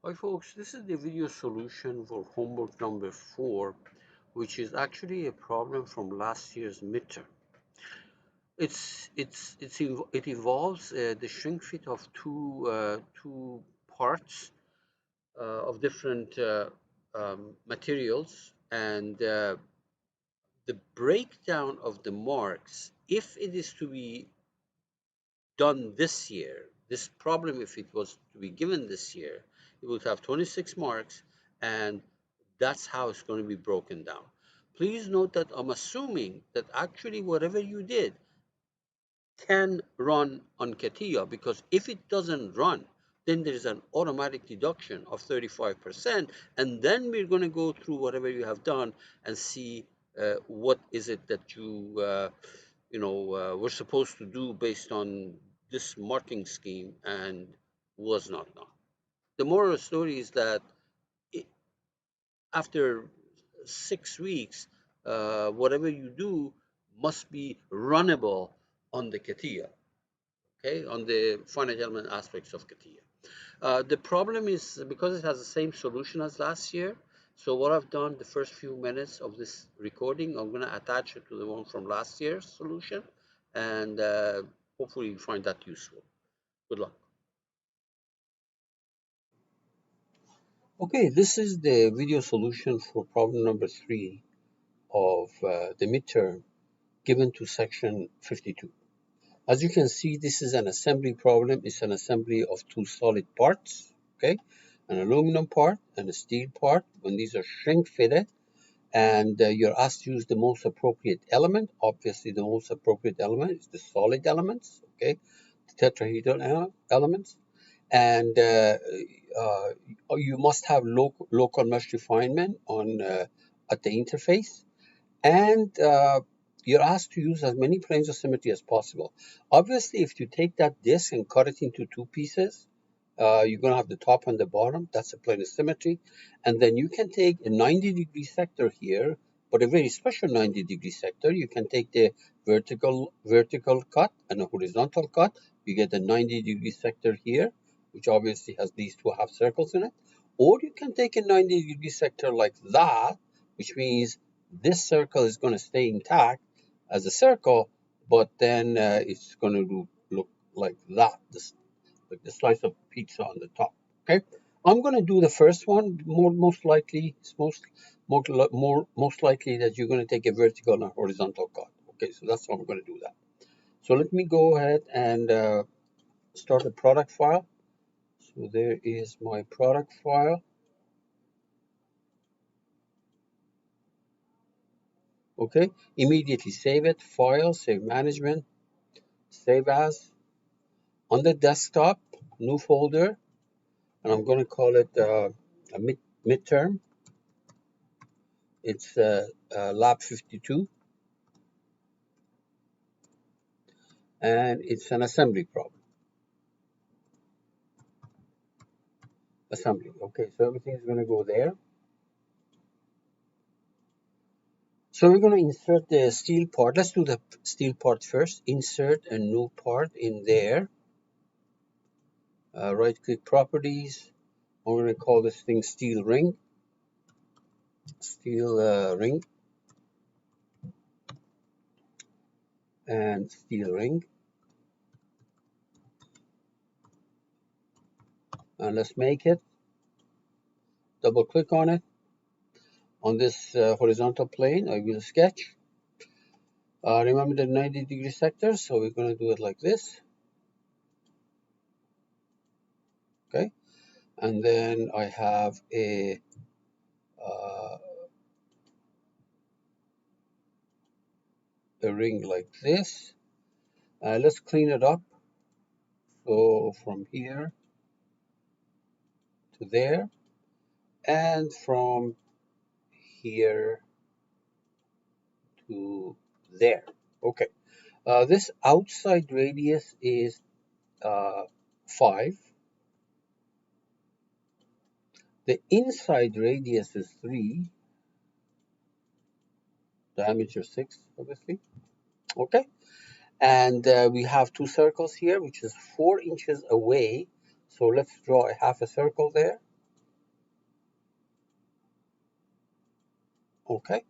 Hi folks, this is the video solution for homework number 4, which is actually a problem from last year's midterm. It involves the shrink fit of two parts of different materials, and the breakdown of the marks, if it is to be done this year, this problem, if it was to be given this year, it would have 26 marks, and that's how it's going to be broken down. Please note that I'm assuming that actually whatever you did can run on CATIA, because if it doesn't run, then there's an automatic deduction of 35%, and then we're going to go through whatever you have done and see what is it that were supposed to do based on this marking scheme and was not done. The moral of the story is that I after 6 weeks, whatever you do must be runnable on the CATIA, okay, on the finite element aspects of CATIA. The problem is because it has the same solution as last year. So what I've done the first few minutes of this recording, I'm going to attach it to the one from last year's solution, and hopefully you find that useful. Good luck. Okay, this is the video solution for problem number 3 of the midterm given to section 52. As you can see, this is an assembly problem. It's an assembly of two solid parts, okay? An aluminum part and a steel part. When these are shrink fitted, and you're asked to use the most appropriate element. Obviously, the most appropriate element is the solid elements, okay? The tetrahedral elements. And uh, you must have local mesh refinement on at the interface, and you're asked to use as many planes of symmetry as possible. Obviously, if you take that disk and cut it into two pieces, you're going to have the top and the bottom. That's a plane of symmetry. And then you can take a 90-degree sector here, but a very special 90-degree sector. You can take the vertical cut and a horizontal cut. You get a 90-degree sector here, which obviously has these two half circles in it. Or you can take a 90-degree sector like that, which means this circle is going to stay intact as a circle, but then it's going to look like that, like the slice of pizza on the top. Okay, I'm going to do the first one. Most likely, it's most likely that you're going to take a vertical and a horizontal cut. Okay, so that's how I'm going to do that. So let me go ahead and start a product file. So there is my product file. Okay, immediately save it. File, save management, save as. On the desktop, new folder, and I'm going to call it a midterm. It's lab 52, and it's an assembly problem. Assembly. Okay, so everything is going to go there. So we're going to insert the steel part. Let's do the steel part first. Insert a new part in there. Right click properties. I'm going to call this thing steel ring. Steel ring. And steel ring. And let's make it. Double click on it. On this horizontal plane, I will sketch. Remember the 90-degree sector, so we're going to do it like this. Okay, and then I have uh, a ring like this. Let's clean it up. So from here to there, and from here to there. Okay, this outside radius is 5. The inside radius is 3. Diameter 6, obviously. Okay, and we have two circles here, which is 4 inches away. So let's draw a half a circle there. Okay,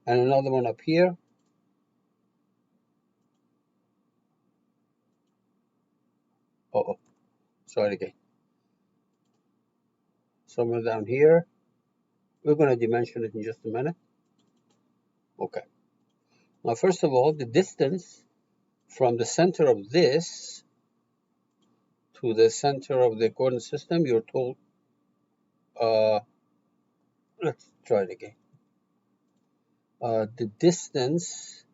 and another one up here. Oh, sorry again. Somewhere down here. We're going to dimension it in just a minute. Okay. Now, first of all, the distance from the center of this to the center of the coordinate system, you're told, let's try it again. The distance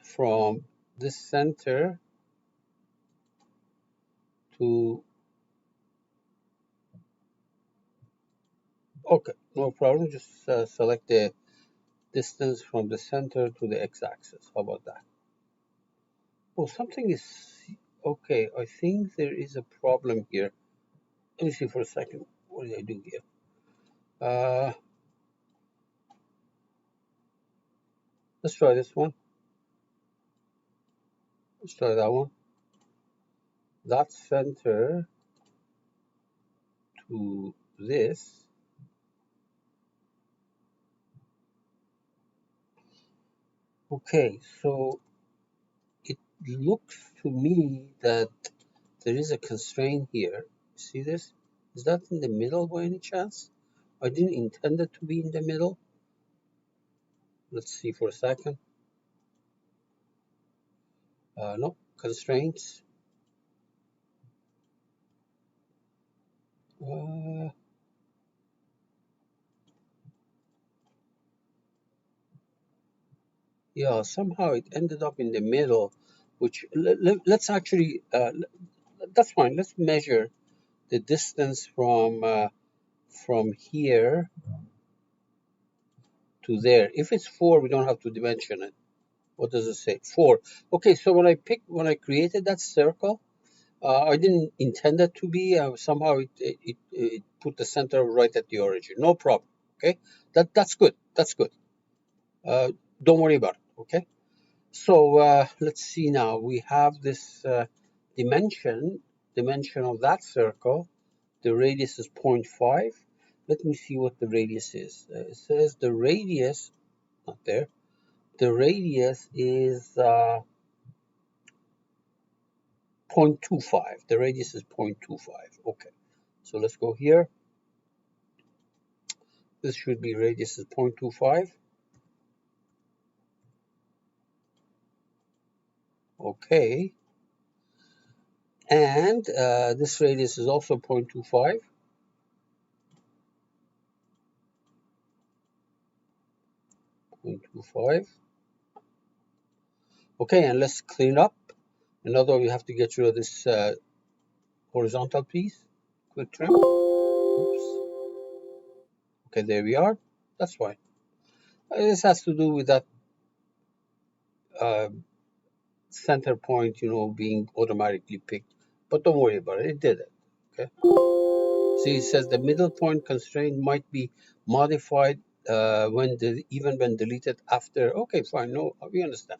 from this center to, okay, no problem. Just select the distance from the center to the x-axis. How about that? Oh, something is, okay, I think there is a problem here. Let me see for a second. What did I do here? Let's try this one. Let's try that one. That center to this. Okay, so it looks to me that there is a constraint here. See this? Is that in the middle by any chance? I didn't intend it to be in the middle. Let's see for a second. No, constraints. Uh, yeah, somehow it ended up in the middle, which let's actually, that's fine. Let's measure the distance from here to there. If it's 4, we don't have to dimension it. What does it say? 4. Okay, so when I created that circle, I didn't intend it to be. Somehow it put the center right at the origin. No problem. Okay, that's good. That's good. Don't worry about it. Okay. So let's see now. We have this dimension of that circle. The radius is 0.5. Let me see what the radius is. It says the radius, not there. The radius is 0.25. The radius is 0.25. Okay. So let's go here. This should be radius is 0.25. Okay. And this radius is also 0.25. 0.25. Okay, and let's clean up. Another, we have to get rid of this horizontal piece. Quick trim. Oops. Okay, there we are. That's fine. This has to do with that uh, center point, being automatically picked. But don't worry about it. It did it. Okay. See, it says the middle point constraint might be modified even when deleted after. Okay, fine. No, we understand.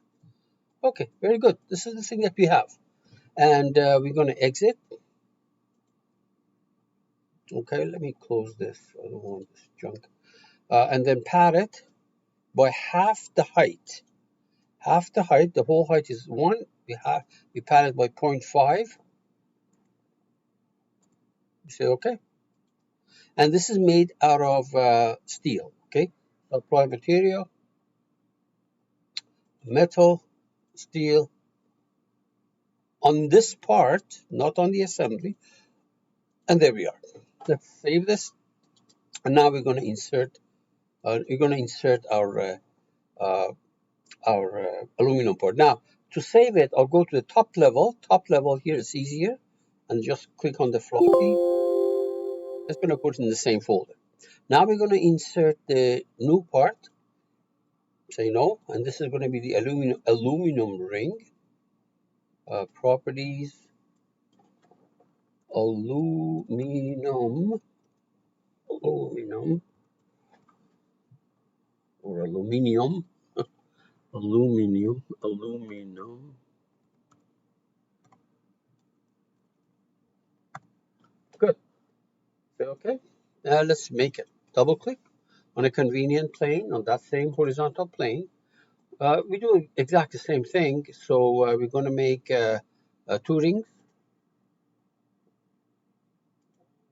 Okay, very good. This is the thing that we have. And we're going to exit. Okay, let me close this. I don't want this junk. And then pad it by half the height. Half the height, the whole height is 1. We pad it by 0.5. You say okay. And this is made out of steel. Okay, apply material, metal, steel on this part, not on the assembly. And there we are. Let's save this. And now we're going to insert. Uh, aluminum part. Now, to save it, I'll go to the top level. Top level here is easier. And just click on the floppy. It's going to put it in the same folder. Now we're going to insert the new part. Say no. And this is going to be the aluminum ring. Properties. Aluminum. Or aluminium. Aluminum. Good. Okay. Now let's make it. Double click. on a convenient plane, on that same horizontal plane. We do exactly the same thing. So we're going to make two rings,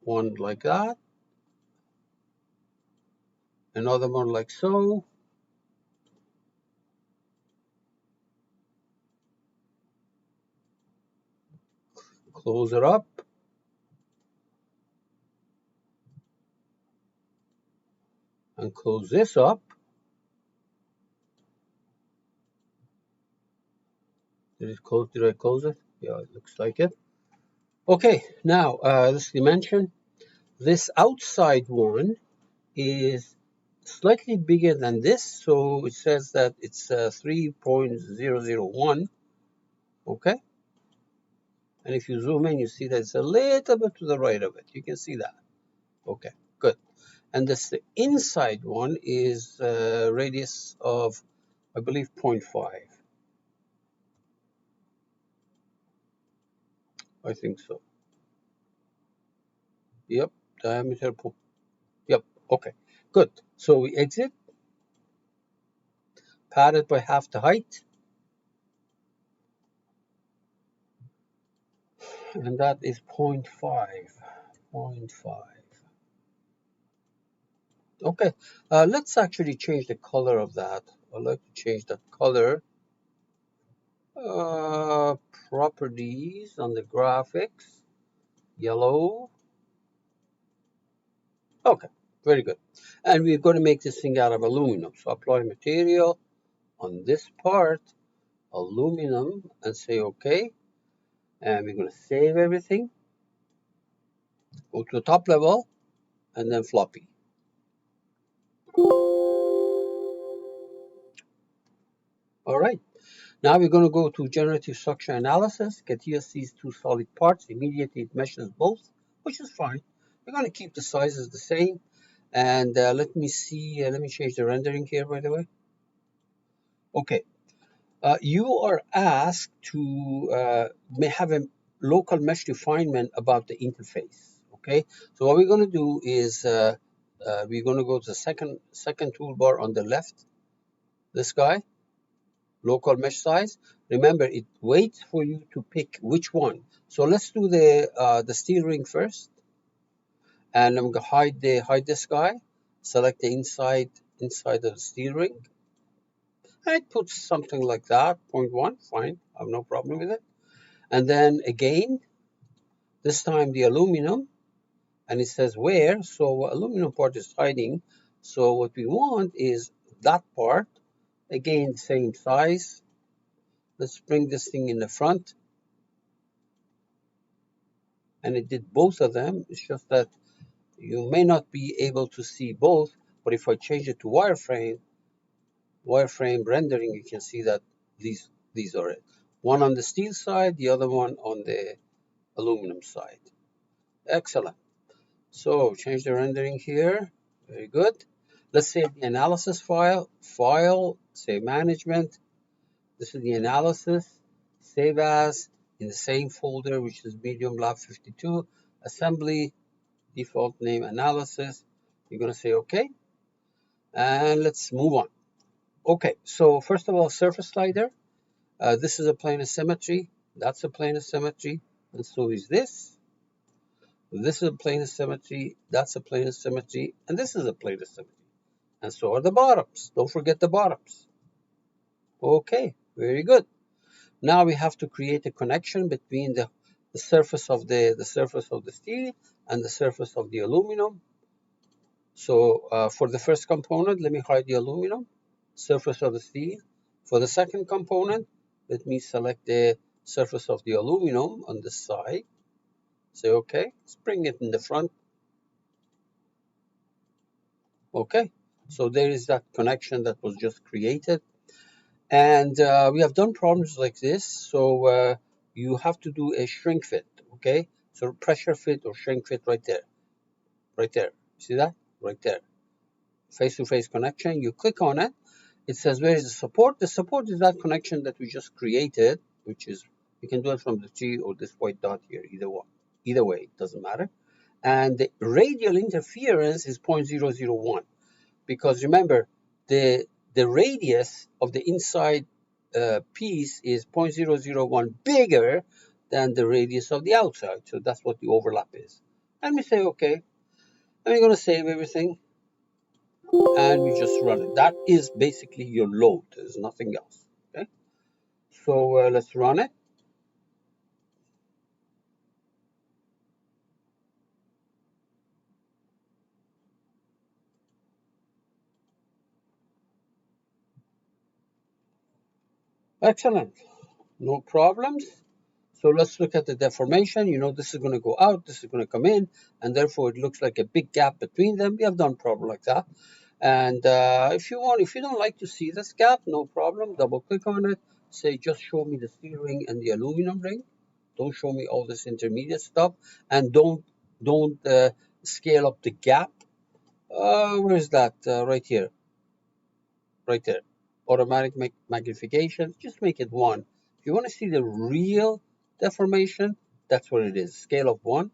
one like that, another one like so. Close it up. And close this up. Did I close it? Yeah, it looks like it. Okay, now this dimension. This outside one is slightly bigger than this, so it says that it's 3.001. Okay, and if you zoom in, you see that it's a little bit to the right of it. You can see that. Okay, good. And this the inside one is radius of, I believe, 0.5. I think so. Yep, diameter. Yep. Okay, good. So we exit, padded by half the height, and that is 0.5. 0.5. Okay, let's actually change the color of that. I'd like to change that color. Uh, Properties on the graphics, yellow. Okay, very good. And we're going to make this thing out of aluminum. So apply material on this part, aluminum, and say OK. And we're going to save everything. Go to the top level, and then floppy. All right. Now we're going to go to generative structure analysis, get here these two solid parts. Immediately it meshes both, which is fine. We're going to keep the sizes the same. And let me see, let me change the rendering here, by the way. Okay. You are asked to may have a local mesh refinement about the interface. Okay. So what we're going to do is we're going to go to the second toolbar on the left, this guy. Local mesh size. Remember, it waits for you to pick which one. So let's do the steel ring first, and I'm gonna hide this guy. Select the inside of the steel ring. And it puts something like that, 0.1, fine. I have no problem with it. And then again, this time the aluminum, and it says where. So aluminum part is hiding. So what we want is that part. Again, same size. Let's bring this thing in the front. And it did both of them. It's just that you may not be able to see both, but if I change it to wireframe rendering, you can see that these are it. One on the steel side, the other one on the aluminum side. Excellent. So change the rendering here. Very good. Let's save the analysis file. File, save management. This is the analysis. Save as in the same folder, which is Medium Lab 52. Assembly, default name analysis. You're going to say OK. And let's move on. OK, so first of all, surface slider. This is a plane of symmetry. That's a plane of symmetry. And so is this. This is a plane of symmetry. That's a plane of symmetry. And this is a plane of symmetry. And so are the bottoms. Don't forget the bottoms. OK, very good. Now we have to create a connection between the surface of the surface of the steel and the surface of the aluminum. So for the first component, let me hide the aluminum, surface of the steel. For the second component, let me select the surface of the aluminum on the side. Say OK, let's bring it in the front. OK, so there is that connection that was just created. And we have done problems like this, so you have to do a shrink fit, OK? So pressure fit or shrink fit right there, right there. See that? Right there. Face-to-face connection, you click on it. It says, where is the support? The support is that connection that we just created, which is, you can do it from the G or this white dot here, either one. Either way, it doesn't matter. And the radial interference is 0.001. because remember, the radius of the inside piece is 0.001 bigger than the radius of the outside. So that's what the overlap is. And we say, okay, and we're going to save everything, and we just run it. That is basically your load. There's nothing else. Okay, so let's run it. Excellent. No problems. So let's look at the deformation. You know, this is going to go out, this is going to come in, and therefore it looks like a big gap between them. We have done problem like that. And if you don't like to see this gap, no problem. Double click on it. Say, just show me the steel ring and the aluminum ring. Don't show me all this intermediate stuff, and don't scale up the gap. Where's that? Right here, right there. Automatic magnification. Just make it 1. If you want to see the real deformation, that's what it is. Scale of 1.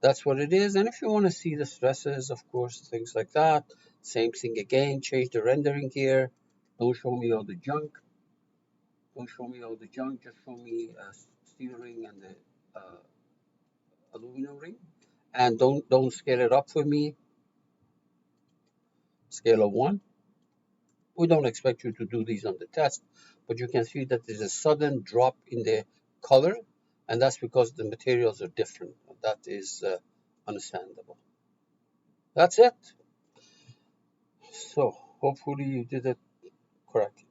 That's what it is. And if you want to see the stresses, of course, things like that, same thing again. Change the rendering here. Don't show me all the junk. Don't show me all the junk. Just show me steel ring and the aluminum ring. And don't scale it up for me. Scale of 1. We don't expect you to do these on the test, but you can see that there's a sudden drop in the color, and that's because the materials are different. That is understandable. That's it. So hopefully you did it correctly.